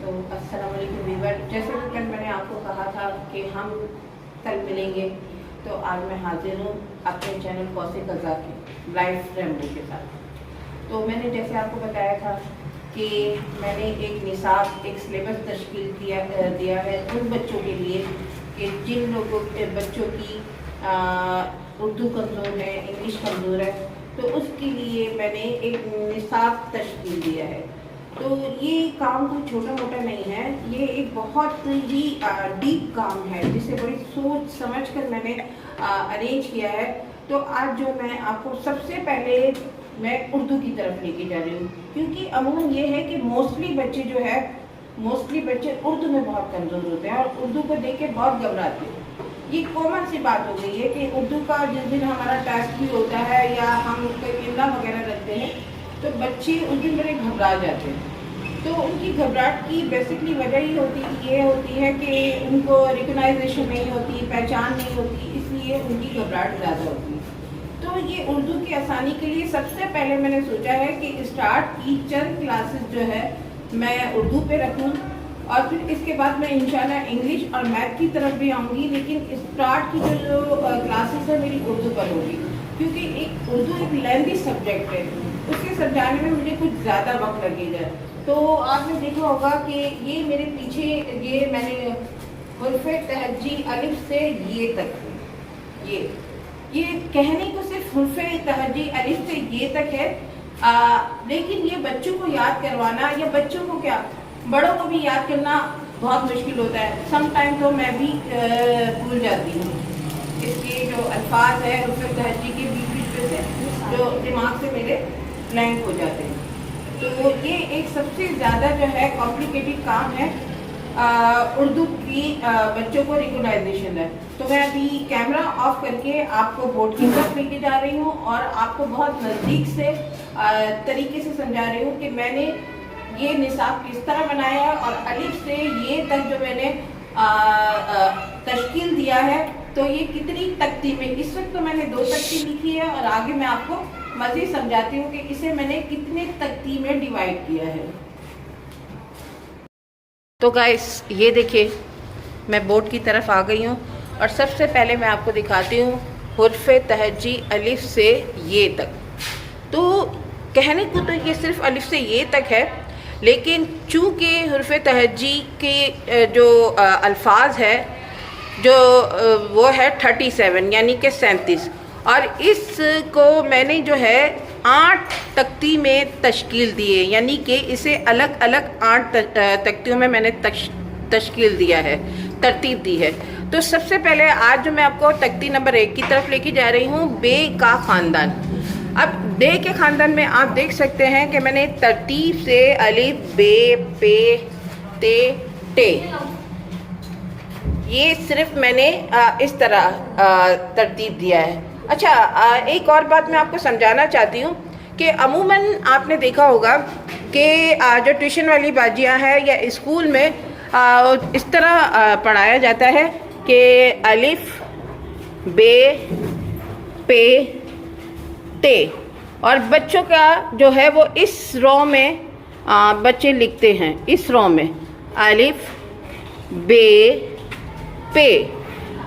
तो अस्सलाम वालेकुम वीवर, जैसे कि कल मैंने आपको कहा था कि हम कल मिलेंगे, तो आज मैं हाजिर हूँ अपने चैनल कौसे कज़ा के लाइव रेमबो के साथ। तो मैंने जैसे आपको बताया था कि मैंने एक निसाब एक सिलेबस तश्कील दिया है उन बच्चों के लिए कि जिन लोगों के बच्चों की उर्दू कमज़ोर है, इंग्लिश कमज़ोर है, तो उसके लिए मैंने एक निसाब तश्कील दिया है। तो ये काम कोई छोटा मोटा नहीं है, ये एक बहुत ही डीप काम है जिसे बड़ी सोच समझ कर मैंने अरेंज किया है। तो आज जो मैं आपको सबसे पहले मैं उर्दू की तरफ लेके जा रही हूँ, क्योंकि अमूमन ये है कि मोस्टली बच्चे उर्दू में बहुत कमज़ोर होते हैं और उर्दू को देख के बहुत घबराते हैं। ये कॉमन सी बात हो गई है कि उर्दू का जिस दिन हमारा टेस्ट भी होता है या हम कोई इमला वगैरह रखते हैं तो बच्चे उस दिन बड़े घबरा जाते हैं। तो उनकी घबराहट की बेसिकली वजह ये होती है कि उनको रिकग्नाइजेशन नहीं होती, पहचान नहीं होती, इसलिए उनकी घबराहट ज़्यादा होती है। तो ये उर्दू की आसानी के लिए सबसे पहले मैंने सोचा है कि स्टार्ट की चंद क्लासेस जो है मैं उर्दू पे रखूँ और फिर इसके बाद मैं इंशाल्लाह इंग्लिश और मैथ की तरफ भी आऊँगी, लेकिन स्टार्ट की जो क्लासेस है मेरी उर्दू पर होगी, क्योंकि उर्दू एक लेंथी सब्जेक्ट है, उसके समझाने में मुझे कुछ ज़्यादा वक्त लगेगा। तो आपने देखा होगा कि ये मेरे पीछे ये मैंने हुर्फ़े तहज्जी अलिफ से ये तक, ये कहने को सिर्फ हुर्फ़े तहज्जी अलिफ से ये तक है, लेकिन ये बच्चों को याद करवाना या बच्चों को क्या बड़ों को भी याद करना बहुत मुश्किल होता है। सम टाइम तो मैं भी भूल जाती हूँ इसके जो अल्फाज है हुर्फ़े तहज्जी के बीच में से जो दिमाग से मेरे ब्लैंक हो जाते हैं। तो ये एक सबसे ज़्यादा जो है कॉम्प्लिकेटेड काम है उर्दू की बच्चों को रिकग्नाइजेशन है। तो मैं अभी कैमरा ऑफ करके आपको बोर्ड की तरफ लेके जा रही हूँ और आपको बहुत नज़दीक से तरीके से समझा रही हूँ कि मैंने ये निसाब किस तरह बनाया है और अलिफ से ये तक जो मैंने तश्कील दिया है तो ये कितनी तख्ती में, इस वक्त तो मैंने 2 तख्ती लिखी है और आगे मैं आपको मज़ीद समझाती हूँ कि इसे मैंने कितने तख्ती में डिवाइड किया है। तो गाइस ये देखिए मैं बोर्ड की तरफ आ गई हूँ और सबसे पहले मैं आपको दिखाती हूँ हुर्फ़े तहज्जी अलिफ से ये तक। तो कहने को तो ये सिर्फ अलिफ से ये तक है, लेकिन चूँकि हुर्फ़े तहज्जी के जो अल्फाज है जो वो है 37 यानी कि 37, और इसको मैंने जो है 8 तख्ती में तश्कील दिए, यानी कि इसे अलग अलग 8 तख्तियों में मैंने तश्कील दिया है, तरतीब दी है। तो सबसे पहले आज जो मैं आपको तख्ती नंबर 1 की तरफ लेके जा रही हूँ, बे का ख़ानदान। अब बे के ख़ानदान में आप देख सकते हैं कि मैंने तरतीब से अलिफ बे पे ते टे, ये सिर्फ मैंने इस तरह तरतीब दिया है। अच्छा, एक और बात मैं आपको समझाना चाहती हूँ कि अमूमन आपने देखा होगा कि जो ट्यूशन वाली बाजियाँ हैं या स्कूल में इस तरह पढ़ाया जाता है कि अलिफ बे पे ते, और बच्चों का जो है वो इस रॉ में बच्चे लिखते हैं, इस रॉ में अलिफ बे पे।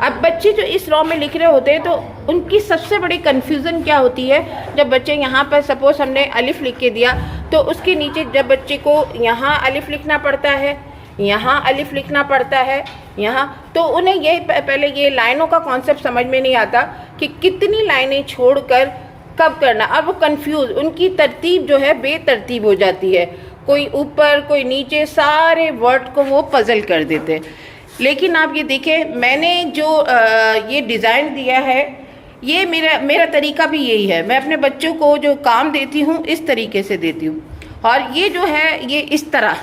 अब बच्चे जो इस रॉ में लिख रहे होते हैं तो उनकी सबसे बड़ी कन्फ्यूज़न क्या होती है, जब बच्चे यहाँ पर सपोज़ हमने अलिफ लिख के दिया तो उसके नीचे जब बच्चे को यहाँ अलिफ लिखना पड़ता है, यहाँ अलिफ लिखना पड़ता है, यहाँ, तो उन्हें ये पहले ये लाइनों का कॉन्सेप्ट समझ में नहीं आता कि कितनी लाइनें छोड़कर कब करना। अब वो कन्फ्यूज़, उनकी तरतीब जो है बेतरतीब हो जाती है, कोई ऊपर कोई नीचे, सारे वर्ड को वो पज़ल कर देते हैं। लेकिन आप ये देखें मैंने जो ये डिज़ाइन दिया है, ये मेरा तरीका भी यही है। मैं अपने बच्चों को जो काम देती हूँ इस तरीके से देती हूँ, और ये जो है ये इस तरह,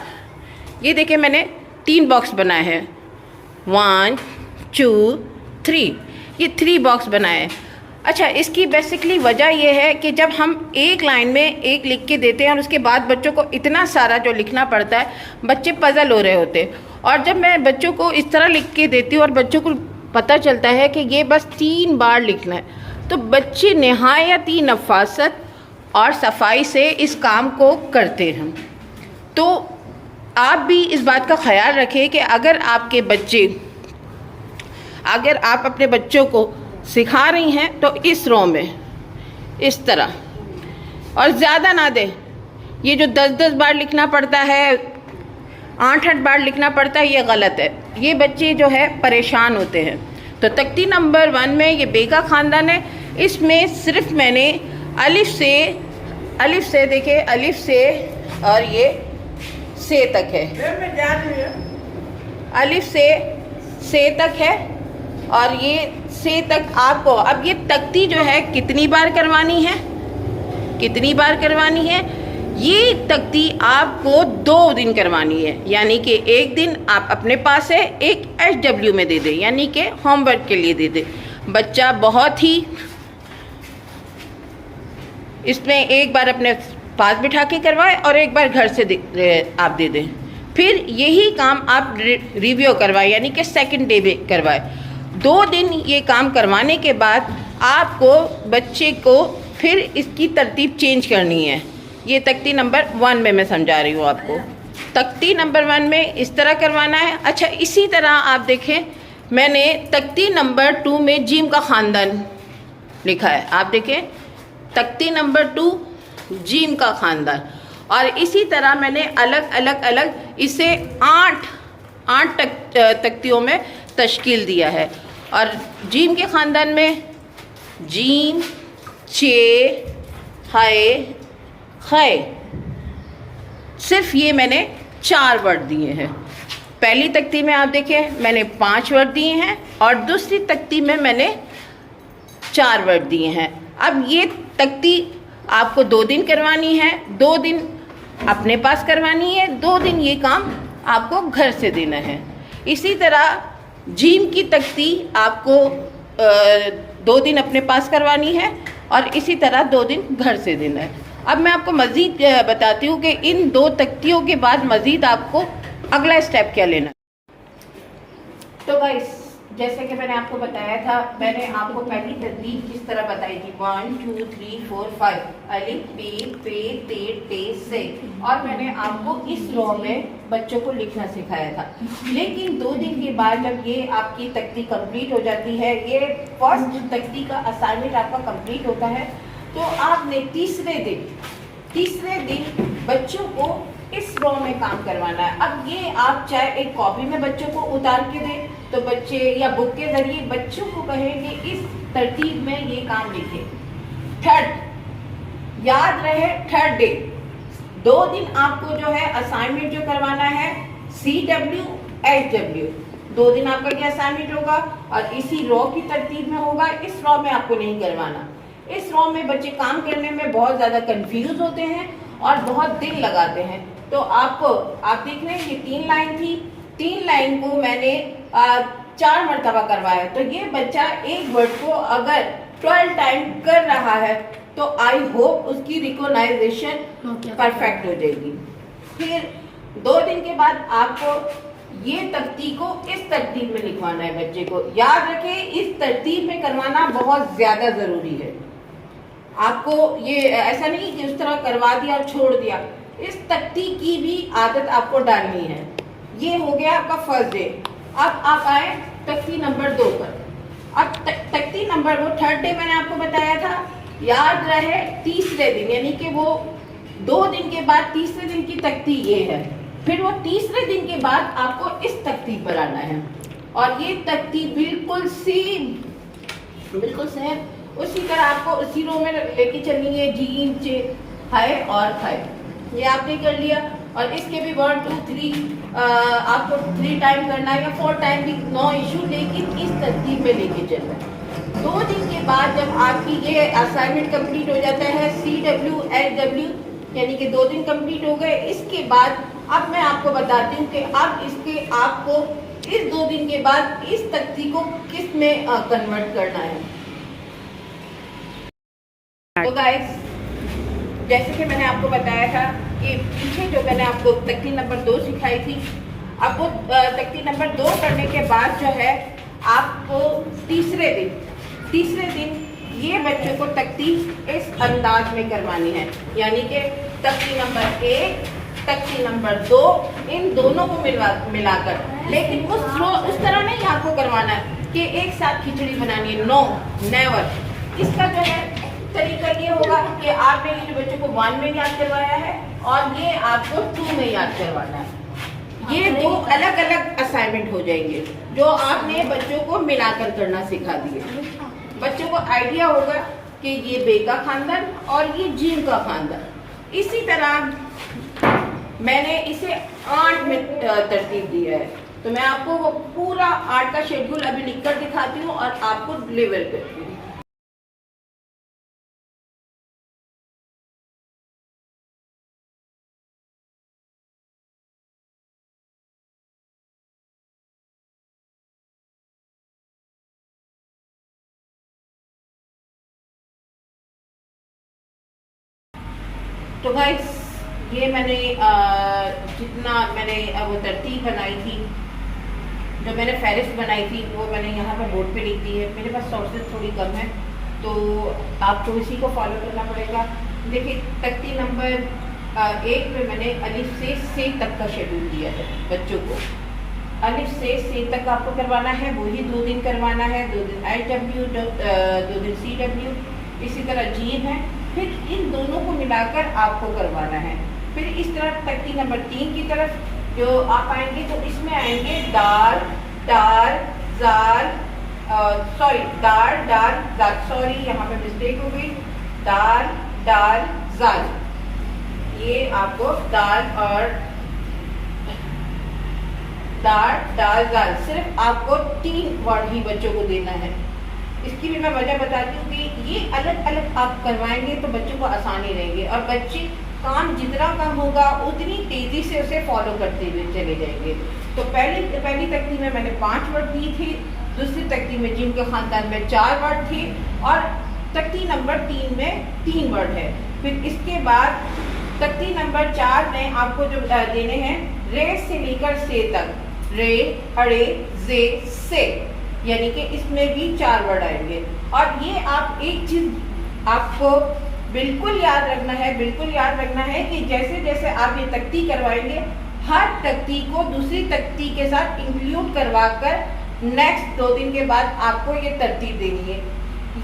ये देखें मैंने 3 बॉक्स बनाए हैं, 1 2 3, ये 3 बॉक्स बनाए हैं। अच्छा, इसकी बेसिकली वजह यह है कि जब हम एक लाइन में एक लिख के देते हैं और उसके बाद बच्चों को इतना सारा जो लिखना पड़ता है, बच्चे पज़ल हो रहे होते हैं। और जब मैं बच्चों को इस तरह लिख के देती हूँ और बच्चों को पता चलता है कि ये बस 3 बार लिखना है, तो बच्चे निहायत ही नफासत और सफाई से इस काम को करते हैं। तो आप भी इस बात का ख्याल रखें कि अगर आप अपने बच्चों को सिखा रही हैं तो इस रो में इस तरह, और ज़्यादा ना दें। ये जो 10-10 बार लिखना पड़ता है, 8-8 बार लिखना पड़ता है, ये गलत है। ये बच्चे जो है परेशान होते हैं। तो तख्ती नंबर 1 में ये बेगा ख़ानदान है। इसमें सिर्फ मैंने अलिफ से देखिए, अलिफ से और ये से तक है, अलिफ से तक है, और ये से तक आपको अब ये तख्ती जो है कितनी बार करवानी है, ये तख्ती आपको 2 दिन करवानी है। यानी कि एक दिन आप अपने पास है, एक HW में दे दें, यानी कि होमवर्क के लिए दे दें। बच्चा बहुत ही इसमें एक बार अपने पास बिठा के करवाए और एक बार घर से आप दे दें। फिर यही काम आप रिव्यू करवाए, यानी कि सेकंड डे में करवाए। 2 दिन ये काम करवाने के बाद आपको बच्चे को फिर इसकी तरतीब चेंज करनी है। ये तख्ती नंबर 1 में मैं समझा रही हूँ आपको। तख्ती नंबर 1 में इस तरह करवाना है। अच्छा, इसी तरह आप देखें, मैंने तख्ती नंबर 2 में जीम का ख़ानदान लिखा है। आप देखें, तख्ती नंबर 2 जीम का ख़ानदान, और इसी तरह मैंने अलग इसे 8 तख्तियों में तश्कील दिया है। और जीम के ख़ानदान में जीम, चे, हाय, खै, सिर्फ ये मैंने 4 वर्ड दिए हैं। पहली तख्ती में आप देखें मैंने 5 वर्ड दिए हैं, और दूसरी तख्ती में मैंने 4 वर्ड दिए हैं। अब ये तख्ती आपको 2 दिन करवानी है, 2 दिन अपने पास करवानी है, 2 दिन ये काम आपको घर से देना है। इसी तरह जीम की तख्ती आपको 2 दिन अपने पास करवानी है, और इसी तरह 2 दिन घर से देना है। अब मैं आपको मज़ीद बताती हूँ कि इन 2 तख्तियों के बाद मज़ीद आपको अगला स्टेप क्या लेना है। तो गाइस, जैसे कि मैंने आपको बताया था, मैंने आपको पहली तरतीब किस तरह बताई थी, 1 2 3 4 5, अलिफ, बे, पे, ते, टे, से, और मैंने आपको इस रो में बच्चों को लिखना सिखाया था। लेकिन 2 दिन के बाद जब ये आपकी तख्ती कंप्लीट हो जाती है, ये फर्स्ट तख्ती का असाइनमेंट आपका कंप्लीट होता है, तो आपने तीसरे दिन बच्चों को इस रो में काम करवाना है। अब ये आप चाहे एक कॉपी में बच्चों को उतार के दें, तो बच्चे या बुक के जरिए बच्चों को कहें कि इस तरतीब में ये काम लिखें। थर्ड, याद रहे, थर्ड डे 2 दिन आपको जो है असाइनमेंट जो करवाना है, CW, HW, 2 दिन आपका क्या असाइनमेंट होगा, और इसी रो की तरतीब में होगा। इस रो में आपको नहीं करवाना। इस रो में बच्चे काम करने में बहुत ज़्यादा कंफ्यूज होते हैं और बहुत दिन लगाते हैं। तो आप देख रहे हैं ये 3 लाइन थी, 3 लाइन को मैंने 4 मरतबा करवाया। तो ये बच्चा एक वर्ड को अगर 12 टाइम कर रहा है तो आई होप उसकी रिकॉग्नाइजेशन परफेक्ट हो जाएगी। फिर 2 दिन के बाद आपको ये तख्ती को इस तरतीब में लिखवाना है। बच्चे को याद रखें, इस तरतीब में करवाना बहुत ज्यादा जरूरी है। आपको ये ऐसा नहीं कि उस तरह करवा दिया और छोड़ दिया, इस तख्ती की भी आदत आपको डालनी है। ये हो गया आपका फर्स्ट डे। अब आप आए तख्ती नंबर 2 पर। अब तख्ती नंबर 3rd डे मैंने आपको बताया था, याद रहे तीसरे दिन, यानी कि वो 2 दिन के बाद तीसरे दिन की तख्ती ये है। फिर वो तीसरे दिन के बाद आपको इस तख्ती पर आना है, और ये तख्ती बिल्कुल सेम उसी तरह आपको उसी रो में लेके चलनी है। जीम, चे, हाय और खाए, ये आपने कर लिया। और इसके भी 1 2 3 आपको 3 टाइम करना है या 4 टाइम भी, नो इशू, लेकिन इस तरतीब में लेके चलना है। 2 दिन के बाद जब आपकी ये असाइनमेंट कंप्लीट हो जाता है, CW, HW, यानी कि 2 दिन कंप्लीट हो गए। इसके बाद अब मैं आपको बताती हूँ कि अब इसके आपको इस 2 दिन के बाद इस तख्ती को किस में कन्वर्ट करना है। तो गाइस, जैसे कि मैंने आपको बताया था कि पीछे जो मैंने आपको तख्ती नंबर 2 सिखाई थी, अब वो तख्ती नंबर 2 करने के बाद जो है आपको तीसरे दिन ये बच्चों को तख्ती इस अंदाज में करवानी है। यानी कि तख्ती नंबर 1 तख्ती नंबर 2, इन दोनों को मिलाकर, लेकिन उस तरह नहीं आपको करवाना है कि एक साथ खिचड़ी बनानी है, नो नेवर। इसका जो है तरीका ये होगा कि आपने ये जो बच्चों को 1 में याद करवाया है और ये आपको 2 में याद करवाना है। ये 2 अलग अलग असाइनमेंट हो जाएंगे जो आपने बच्चों को मिलाकर करना सिखा दिए। बच्चों को आइडिया होगा कि ये बे का खानदान और ये जीम का खानदान। इसी तरह मैंने इसे 8 में तरतीब दिया है, तो मैं आपको वो पूरा 8 का शेड्यूल अभी लिखकर दिखाती हूँ और आपको लेवल करती हूँ। तो गाइस, ये मैंने जितना मैंने वो तरतीब बनाई थी, जो मैंने फहरिस्त बनाई थी, वो मैंने यहाँ पर बोर्ड पे लिख दी है। मेरे पास सोर्सेज थोड़ी कम है, तो आपको इसी को फॉलो करना पड़ेगा। देखिए, तख्ती नंबर 1 में मैंने अलिफ से तक का शेड्यूल दिया है बच्चों को। अलिफ से तक आपको करवाना है, वही 2 दिन करवाना है। 2 दिन IW, 2 दिन CW, इसी तरह जीम है। फिर इन दोनों को मिलाकर आपको करवाना है। फिर इस तरह तख्ती नंबर 3 की तरफ जो आप आएंगे, तो इसमें आएंगे दाल दाल जाल, सॉरी दाल दाल जाल, सॉरी यहाँ पे मिस्टेक हो गई, दाल दाल जाल। ये आपको दाल और दाल दाल जाल, सिर्फ आपको 3 वर्ड ही बच्चों को देना है। इसकी भी मैं वजह बताती हूँ कि ये अलग अलग आप करवाएंगे तो बच्चों को आसानी रहेगी और बच्चे काम जितना कम होगा उतनी तेजी से उसे फॉलो करते हुए चले जाएंगे। तो पहली तख्ती में मैंने 5 वर्ड दिए थे, दूसरी तख्ती में जिम के खानदान में 4 वर्ड थे और तख्ती नंबर 3 में 3 वर्ड है। फिर इसके बाद तख्ती नंबर 4 में आपको जो देने हैं, रे से लेकर से तक, रे अड़े जे से, यानी कि इसमें भी 4 वर्ड आएंगे। और ये आप एक चीज आपको बिल्कुल याद रखना है, बिल्कुल याद रखना है कि जैसे जैसे आप ये तख्ती करवाएंगे, हर तख्ती को दूसरी तख्ती के साथ इंक्लूड करवाकर नेक्स्ट 2 दिन के बाद आपको ये तरतीब देनी है।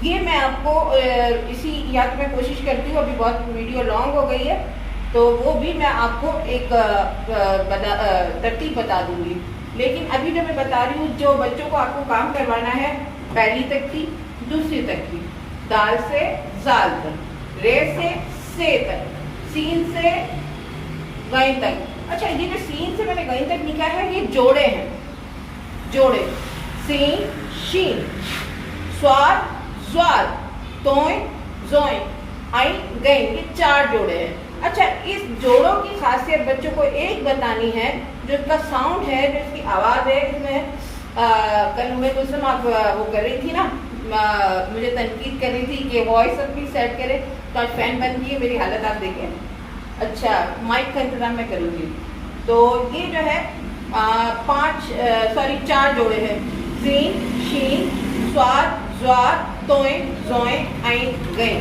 ये मैं आपको इसी याद में कोशिश करती हूँ, अभी बहुत वीडियो लॉन्ग हो गई है, तो वो भी मैं आपको एक तरतीब बता दूंगी। लेकिन अभी जो मैं बता रही हूँ, जो बच्चों को आपको काम करवाना है, पहली तख्ती, दूसरी तख्ती, दाल से जाल तक, रे से तक, सीन से गई तक। अच्छा, ये जो सीन से मैंने गई तक लिखा है, ये जोड़े हैं, जोड़े, सीन शीन, स्वाद ज्वाल, तोय जोय, आई गई, ये 4 जोड़े हैं। अच्छा, इस जोड़ों की खासियत बच्चों को एक बतानी है, जो इसका साउंड है, जो इसकी आवाज़ है, इसमें कल मैं कुछ आप वो कर रही थी ना, मुझे तनकीद कर रही थी कि वॉइस अपनी सेट करे, तो आज फैन बंद की है, मेरी हालत आप देखें। अच्छा, माइक का इंतजाम मैं करूँगी। तो ये जो है 4 जोड़े हैं, जीन शीन स्वाद ज्वार तोय जोय आइन गए,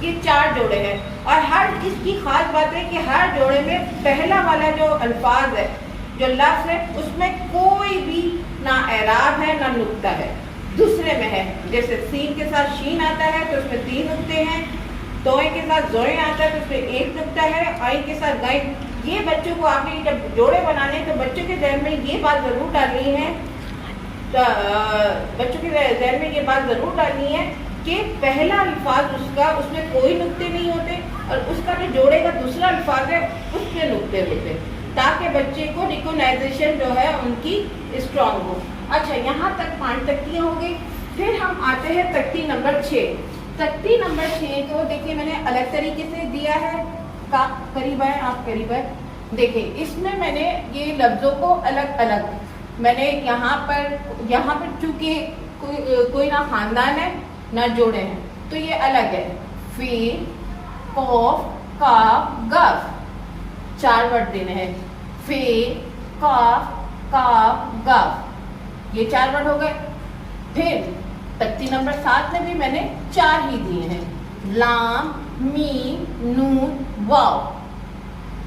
ये 4 जोड़े हैं। और हर इसकी खास बात है कि हर जोड़े में पहला वाला जो अल्फाज है, जो लफ्ज़ है, उसमें कोई भी ना एराब है ना नुक्ता है, दूसरे में है। जैसे सीन के साथ शीन आता है तो उसमें 3 नुक्ते हैं, तोय के साथ जोय आता है तो उसमें 1 नुक्ता है, आई के साथ गए। ये बच्चों को आपने जब जोड़े बनाने तो बच्चों के जहन में ये बात ज़रूर डालनी है, बच्चों के जहन में ये बात ज़रूर डालनी है कि पहला अल्फाज उसका, उसमें कोई नुक्ते नहीं होते, और उसका जो जोड़े का दूसरा अल्फाज है उसमें नुक्ते होते, ताकि बच्चे को रिकॉग्नाइजेशन जो है उनकी स्ट्रांग हो। अच्छा, यहाँ तक 5 तख्तियाँ हो गई। फिर हम आते हैं तख्ती नंबर 6। तख्ती नंबर 6 को देखिए मैंने अलग तरीके से दिया है, का करीब है, आप करीब है, देखिए इसमें मैंने ये लफ्ज़ों को अलग अलग मैंने यहाँ पर चूँकि कोई ना खानदान है ना जोड़े हैं, तो ये अलग है। फी कॉफ काफ गफ, 4 वर्ड देने हैं, फी काफ काफ गफ, ये 4 वर्ड हो गए। फिर तख्ती नंबर 7 में भी मैंने 4 ही दिए हैं, लाम मीम नून वाव,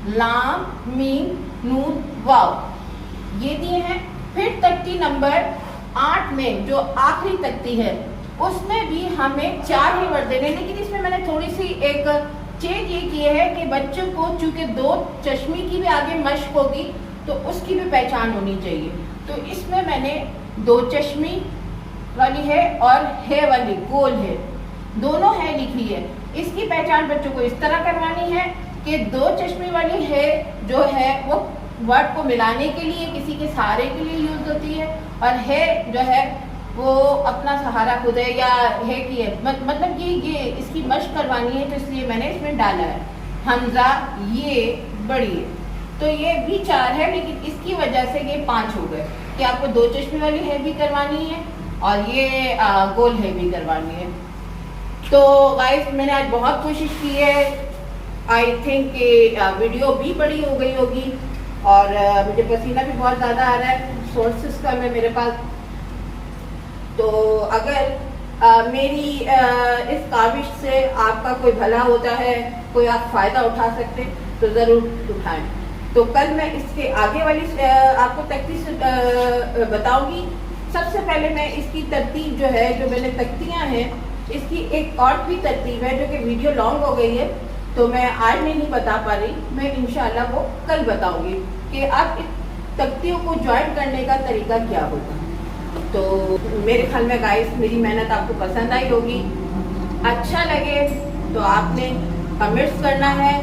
लाम मीम नून वाव ये दिए हैं। फिर तख्ती नंबर 8 में जो आखिरी तख्ती है उसमें भी हमें 4 ही वर्ड देने, लेकिन इसमें मैंने थोड़ी सी एक चेंज ये किए है कि बच्चों को चूंकि 2 चश्मे की भी आगे मश्क होगी तो उसकी भी पहचान होनी चाहिए। तो इसमें मैंने 2 चश्मी वाली है और है वाली गोल है, दोनों है लिखी है। इसकी पहचान बच्चों को इस तरह करवानी है कि 2 चश्मे वाली है जो है वो वर्ड को मिलाने के लिए किसी के सहारे के लिए यूज होती है, और है जो है वो अपना सहारा खुद है या है कि है मतलब ये इसकी मश्क करवानी है, तो इसलिए मैंने इसमें डाला है। हमजा ये बड़ी है तो ये भी 4 है, लेकिन इसकी वजह से ये 5 हो गए कि आपको 2 चश्मे वाली है भी करवानी है और ये गोल है भी करवानी है। तो गाइस मैंने आज बहुत कोशिश की है, आई थिंक कि वीडियो भी बड़ी हो गई होगी और मुझे पसीना भी बहुत ज़्यादा आ रहा है, सोर्सेस कम है मेरे पास। तो अगर मेरी इस काविश से आपका कोई भला होता है, कोई आप फ़ायदा उठा सकते हैं तो ज़रूर उठाएं। तो कल मैं इसके आगे वाली आपको तख्ती से बताऊंगी। सबसे पहले मैं इसकी तरतीब जो है, जो मैंने तख्तियाँ हैं, इसकी एक और भी तरतीब है जो कि वीडियो लॉन्ग हो गई है तो मैं आज नहीं बता पा रही, मैं इंशाल्लाह वो कल बताऊंगी कि आप इस तख्तियों को ज्वाइन करने का तरीका क्या होगा। तो मेरे ख्याल में गाइस मेरी मेहनत आपको पसंद आई होगी। अच्छा लगे तो आपने कमेंट्स करना है,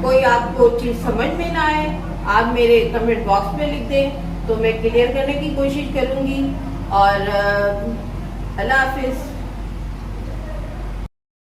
कोई आपको चीज़ समझ में ना आए आप मेरे कमेंट बॉक्स में लिख दें तो मैं क्लियर करने की कोशिश करूँगी। और अल्लाह हाफिज़।